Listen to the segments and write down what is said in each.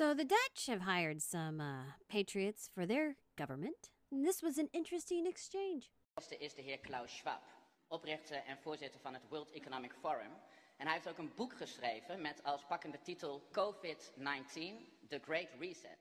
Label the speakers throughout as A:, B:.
A: So the Dutch have hired some patriots for their government. And this was an interesting exchange.
B: De eerste is de heer Klaus Schwab, oprichter en voorzitter van het World Economic Forum. En hij heeft ook een boek geschreven met als pakkende titel COVID-19, The Great Reset.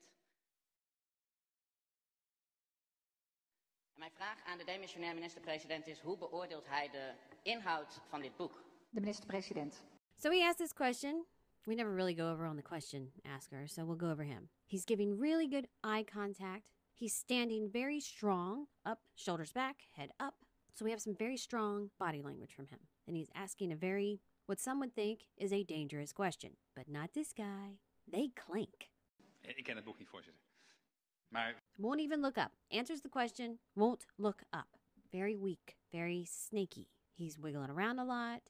B: En mijn vraag aan de demissionair minister-president is: hoe beoordeelt hij de inhoud van dit boek?
C: De minister-president.
A: So he asked this question. We never really go over on the question asker, so we'll go over him. He's giving really good eye contact. He's standing very strong, up, shoulders back, head up. So we have some very strong body language from him. And he's asking a very, what some would think is a dangerous question. But not this guy. They clink.
D: Ik ken het boek niet, voorzitter. Maar...
A: Won't even look up. Answers the question, won't look up. Very weak, very snaky. He's wiggling around a lot.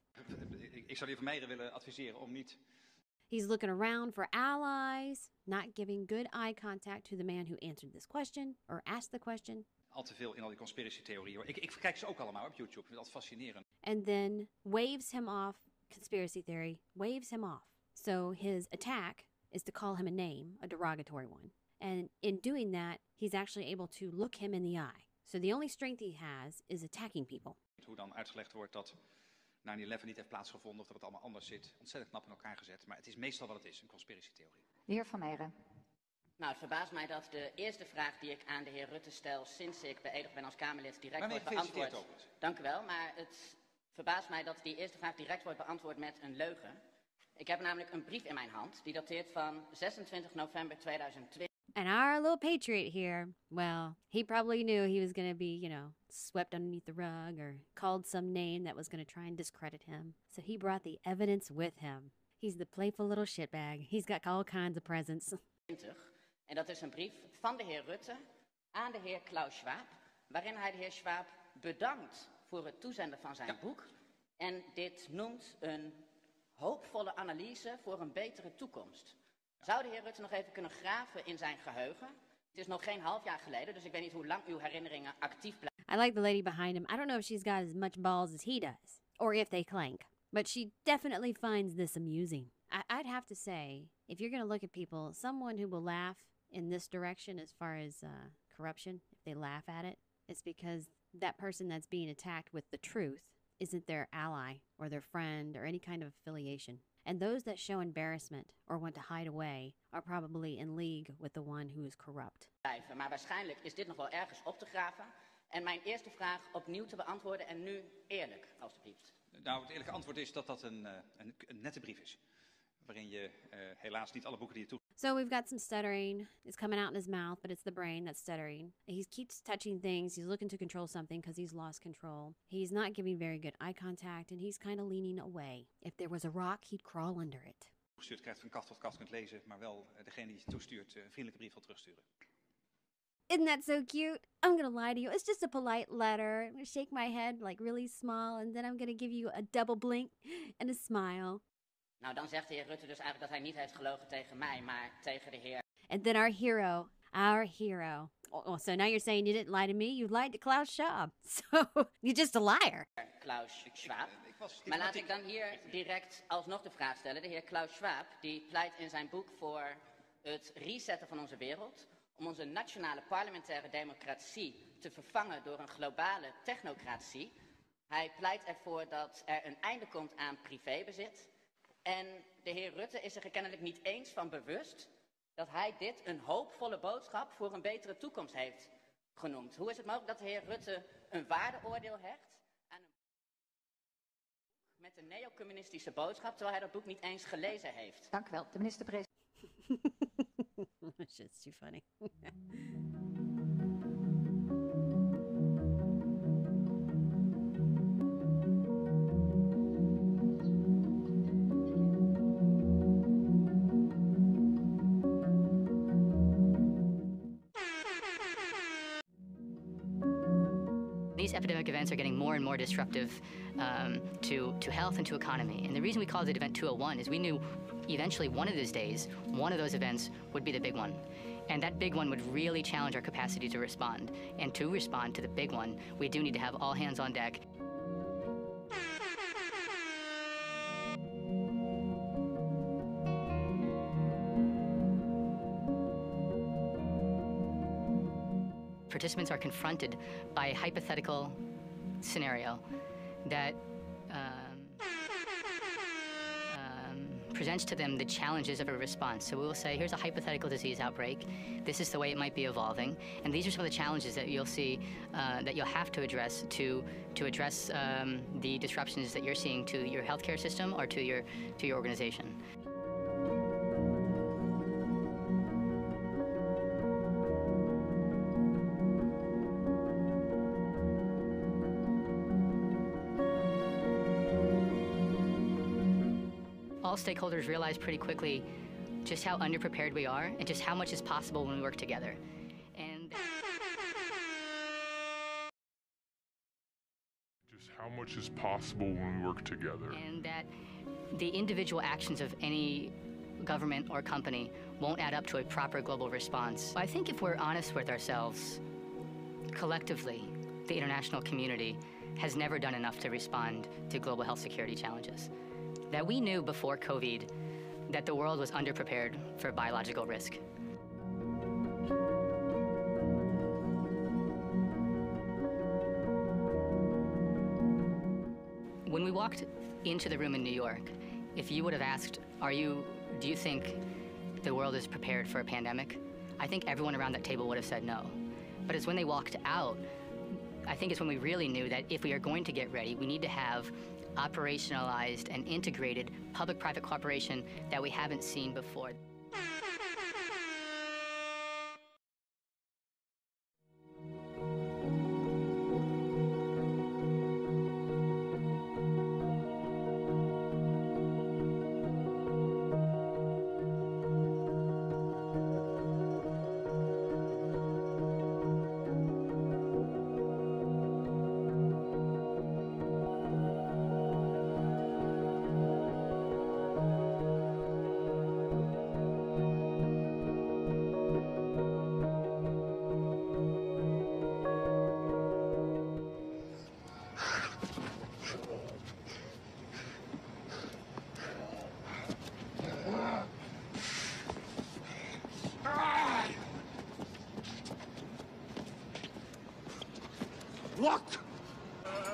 D: Ik zou de heer Vermeijeren willen adviseren om niet...
A: He's looking around for allies, not giving good eye contact to the man who answered this question or asked the question.
D: Al te veel in al die conspiracy-theorieën. Ik kijk ze ook allemaal op YouTube. Ik vind dat fascinerend.
A: And then waves him off, conspiracy theory, waves him off. So his attack is to call him a name, a derogatory one. And in doing that, he's actually able to look him in the eye. So the only strength he has is attacking people.
D: Hoe dan uitgelegd wordt dat 9/11 niet heeft plaatsgevonden of dat het allemaal anders zit. Ontzettend knap in elkaar gezet. Maar het is meestal wat het is, een conspiracy-theorie.
C: De heer Van Meijeren.
B: Nou, het verbaast mij dat de eerste vraag die ik aan de heer Rutte stel sinds ik beëdigd ben als Kamerlid direct wordt beantwoord. Dank u wel, maar het verbaast mij dat die eerste vraag direct wordt beantwoord met een leugen. Ik heb namelijk een brief in mijn hand die dateert van 26 november 2020.
A: And our little patriot here, well, he probably knew he was going to be, swept underneath the rug or called some name that was going to try and discredit him. So he brought the evidence with him. He's the playful little shitbag. He's got all kinds of presents.
B: En dat is een brief van de heer Rutte aan de heer Klaus Schwab, waarin hij de heer Schwab bedankt voor het toezenden van zijn boek. En dit noemt een hoopvolle analyse voor een betere toekomst. Zou de heer Rutte nog even kunnen graven in zijn geheugen? Het is nog geen half jaar geleden, dus ik weet niet hoe lang uw herinneringen actief blijven.
A: I like the lady behind him. I don't know if she's got as much balls as he does, or if they clank. But she definitely finds this amusing. I'd have to say, if you're going to look at people, someone who will laugh in this direction as far as corruption, if they laugh at it, it's because that person that's being attacked with the truth isn't their ally or their friend or any kind of affiliation. And those that show embarrassment or want to hide away are probably in league with the one who is corrupt.
B: Maar waarschijnlijk is dit nog wel ergens op te graven. En mijn eerste vraag opnieuw te beantwoorden en nu eerlijk, alstublieft.
D: Nou, het eerlijke antwoord is dat dat een nette brief is. Waarin je helaas niet alle boeken die je toe...
A: So we've got some stuttering. It's coming out in his mouth, but it's the brain that's stuttering. He keeps touching things. He's looking to control something because he's lost control. He's not giving very good eye contact, and he's kind of leaning away. If there was a rock, he'd crawl under it.
D: Toestuurt krijgt van kaft tot kaft kunt lezen, maar wel degene die je toestuurt een vriendelijke brief wil terugsturen.
A: Isn't that so cute? I'm going to lie to you. It's just a polite letter. I'm going to shake my head like really small, and then I'm going to give you a double blink and a smile.
B: Nou, dan zegt de heer Rutte dus eigenlijk dat hij niet heeft gelogen tegen mij, maar tegen de heer.
A: And then our hero. Oh, so now you're saying you didn't lie to me, you lied to Klaus Schwab. So, you're just a liar.
B: Klaus Schwab. Maar laat ik dan hier direct alsnog de vraag stellen. De heer Klaus Schwab, die pleit in zijn boek voor het resetten van onze wereld, om onze nationale parlementaire democratie te vervangen door een globale technocratie. Hij pleit ervoor dat er een einde komt aan privébezit. En de heer Rutte is er kennelijk niet eens van bewust dat hij dit een hoopvolle boodschap voor een betere toekomst heeft genoemd. Hoe is het mogelijk dat de heer Rutte een waardeoordeel hecht aan een boek met een neocommunistische boodschap, terwijl hij dat boek niet eens gelezen heeft?
C: Dank u wel, de minister-president.
A: That's just too funny.
E: These epidemic events are getting more and more disruptive to health and to economy. And the reason we called it Event 201 is we knew eventually one of these days, one of those events would be the big one. And that big one would really challenge our capacity to respond. And to respond to the big one, we do need to have all hands on deck. participants are confronted by a hypothetical scenario that presents to them the challenges of a response. So we will say, here's a hypothetical disease outbreak. This is the way it might be evolving. And these are some of the challenges that you'll see that you'll have to address to address the disruptions that you're seeing to your healthcare system or to your organization. All stakeholders realize pretty quickly just how underprepared we are and just how much is possible when we work together. And
F: just how much is possible when we work together.
E: And that the individual actions of any government or company won't add up to a proper global response. I think if we're honest with ourselves, collectively, the international community has never done enough to respond to global health security challenges. That we knew before COVID that the world was underprepared for biological risk. When we walked into the room in New York, if you would have asked, do you think the world is prepared for a pandemic? I think everyone around that table would have said no. But it's when they walked out, I think it's when we really knew that if we are going to get ready, we need to have operationalized and integrated public-private cooperation that we haven't seen before.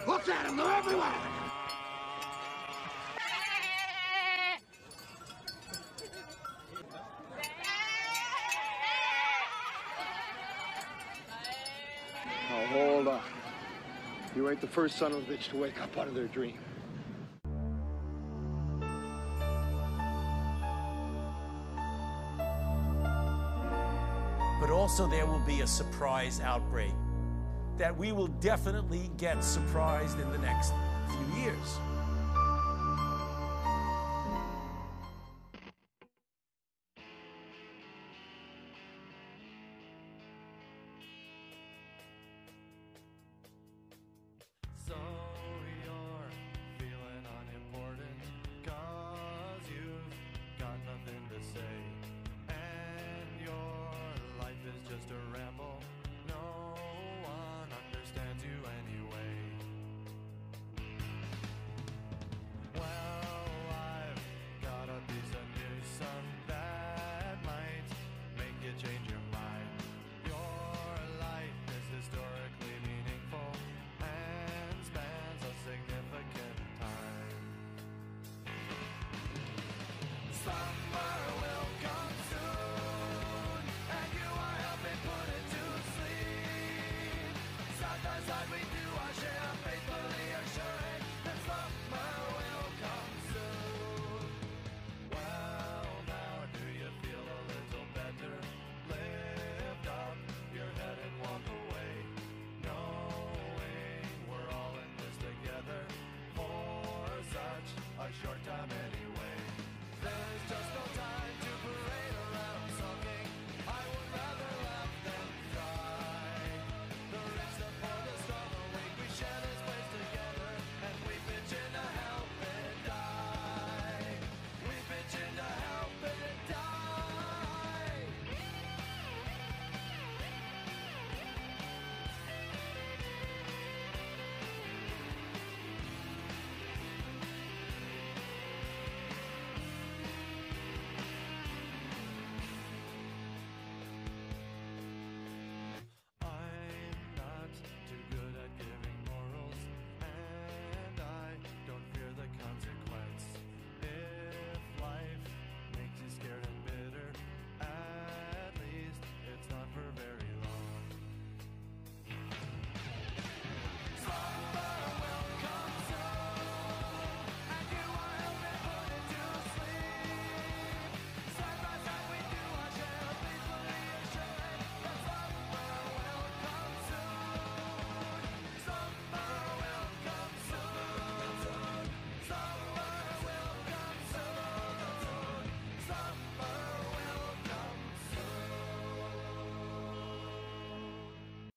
G: Look at them, they're everywhere!
H: Now hold on. You ain't the first son of a bitch to wake up out of their dream.
I: But also there will be a surprise outbreak that we will definitely get surprised in the next few years.
J: So you're feeling unimportant 'cause you've got nothing to say, and your life is just a ramble. No one understands you anyway. Well, I've got a piece of news, son, that might make you change your mind. Your life is historically meaningful and spans a significant time. Summer will come soon, and you are helping put it to sleep. Side by side we do our share, faithfully assuring that summer will come soon. Well, now do you feel a little better? Lift up your head and walk away, knowing we're all in this together for such a short time anyway. There's just a